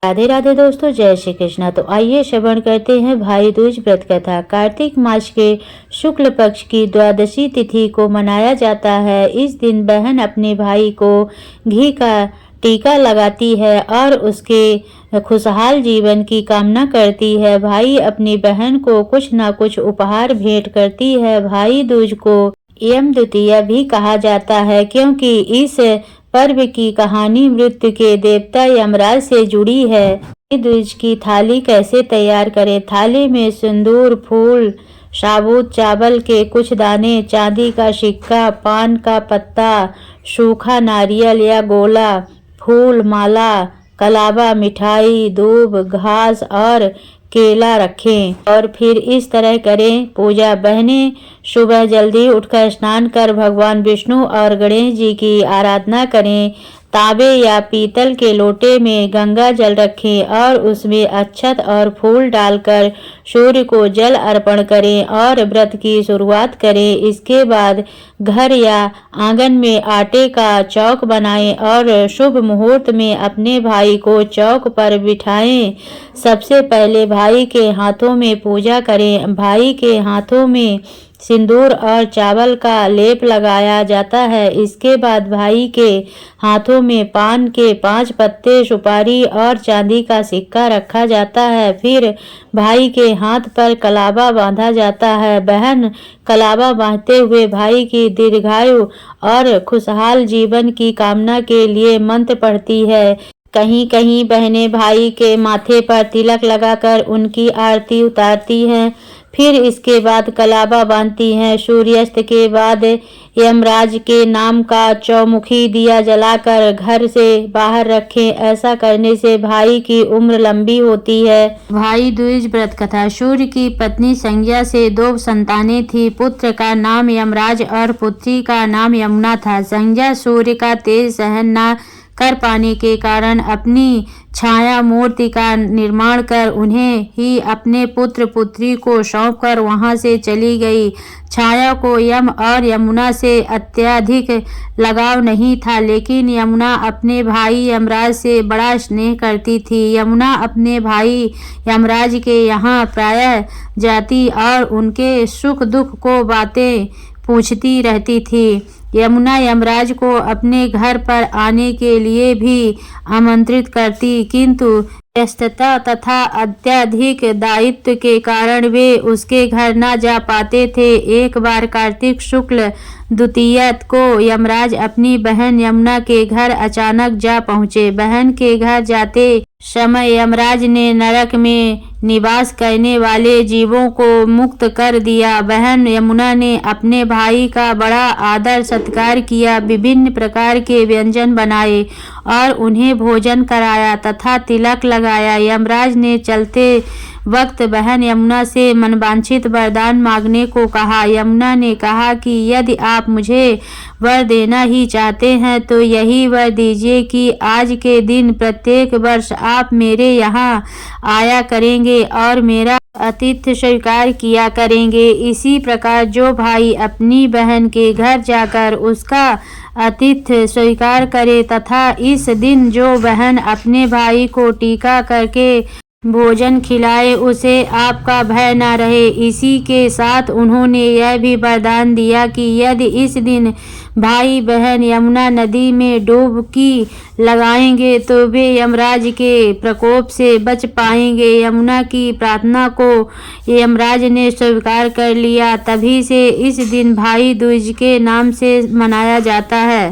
राधे राधे दोस्तों, जय श्री कृष्णा। तो आइए श्रवण करते हैं भाई दूज व्रत कथा। कार्तिक मास के शुक्ल पक्ष की द्वादशी तिथि को मनाया जाता है। इस दिन बहन अपने भाई को घी का टीका लगाती है और उसके खुशहाल जीवन की कामना करती है। भाई अपनी बहन को कुछ न कुछ उपहार भेंट करती है। भाई दूज को यम द्वितीया भी कहा जाता है, क्योंकि इस पर्व की कहानी मृत्यु के देवता यमराज से जुड़ी है। दूज की थाली कैसे तैयार करें? थाली में सिंदूर, फूल, साबुत चावल के कुछ दाने, चांदी का सिक्का, पान का पत्ता, सूखा नारियल या गोला, फूल माला, कलावा, मिठाई, दूब, घास और केला रखें और फिर इस तरह करें पूजा। बहनें सुबह जल्दी उठकर स्नान कर भगवान विष्णु और गणेश जी की आराधना करें। तांबे या पीतल के लोटे में गंगा जल रखें और उसमें अक्षत और फूल डालकर सूर्य को जल अर्पण करें और व्रत की शुरुआत करें। इसके बाद घर या आंगन में आटे का चौक बनाएं और शुभ मुहूर्त में अपने भाई को चौक पर बिठाएं। सबसे पहले भाई के हाथों में पूजा करें। भाई के हाथों में सिंदूर और चावल का लेप लगाया जाता है। इसके बाद भाई के हाथों में पान के 5 पत्ते, सुपारी और चांदी का सिक्का रखा जाता है। फिर भाई के हाथ पर कलावा बांधा जाता है। बहन कलावा बांधते हुए भाई की दीर्घायु और खुशहाल जीवन की कामना के लिए मंत्र पढ़ती है। कहीं कहीं बहनें भाई के माथे पर तिलक लगाकर उनकी आरती उतारती हैं। फिर इसके बाद कलावा बांधती हैं। सूर्यास्त के बाद यमराज के नाम का चौमुखी दिया जलाकर घर से बाहर रखें। ऐसा करने से भाई की उम्र लंबी होती है। भाई दूज व्रत कथा। सूर्य की पत्नी संज्ञा से 2 संतानें थी। पुत्र का नाम यमराज और पुत्री का नाम यमुना था। संज्ञा सूर्य का तेज सहन न कर पाने के कारण अपनी छाया मूर्ति का निर्माण कर उन्हें ही अपने पुत्र पुत्री को सौंपकर वहां से चली गई। छाया को यम और यमुना से अत्यधिक लगाव नहीं था, लेकिन यमुना अपने भाई यमराज से बड़ा स्नेह करती थी। यमुना अपने भाई यमराज के यहाँ प्रायः जाती और उनके सुख दुख को बातें पूछती रहती थी। यमुना यमराज को अपने घर पर आने के लिए भी आमंत्रित करती, किंतु व्यस्तता तथा अत्यधिक दायित्व के कारण वे उसके घर न जा पाते थे। एक बार कार्तिक शुक्ल द्वितीया को यमराज अपनी बहन यमुना के घर अचानक जा पहुँचे। बहन के घर जाते समय यमराज ने नरक में निवास करने वाले जीवों को मुक्त कर दिया। बहन यमुना ने अपने भाई का बड़ा आदर सत्कार किया, विभिन्न प्रकार के व्यंजन बनाए और उन्हें भोजन कराया तथा तिलक लगाया। यमराज ने चलते वक्त बहन यमुना से मनवांछित वरदान मांगने को कहा। यमुना ने कहा कि यदि आप मुझे वर देना ही चाहते हैं तो यही वर दीजिए कि आज के दिन प्रत्येक वर्ष आप मेरे यहाँ आया करेंगे और मेरा आतिथ्य स्वीकार किया करेंगे। इसी प्रकार जो भाई अपनी बहन के घर जाकर उसका आतिथ्य स्वीकार करे तथा इस दिन जो बहन अपने भाई को टीका करके भोजन खिलाए, उसे आपका भय न रहे। इसी के साथ उन्होंने यह भी वरदान दिया कि यदि इस दिन भाई बहन यमुना नदी में डुबकी लगाएंगे तो वे यमराज के प्रकोप से बच पाएंगे। यमुना की प्रार्थना को यमराज ने स्वीकार कर लिया। तभी से इस दिन भाई दूज के नाम से मनाया जाता है।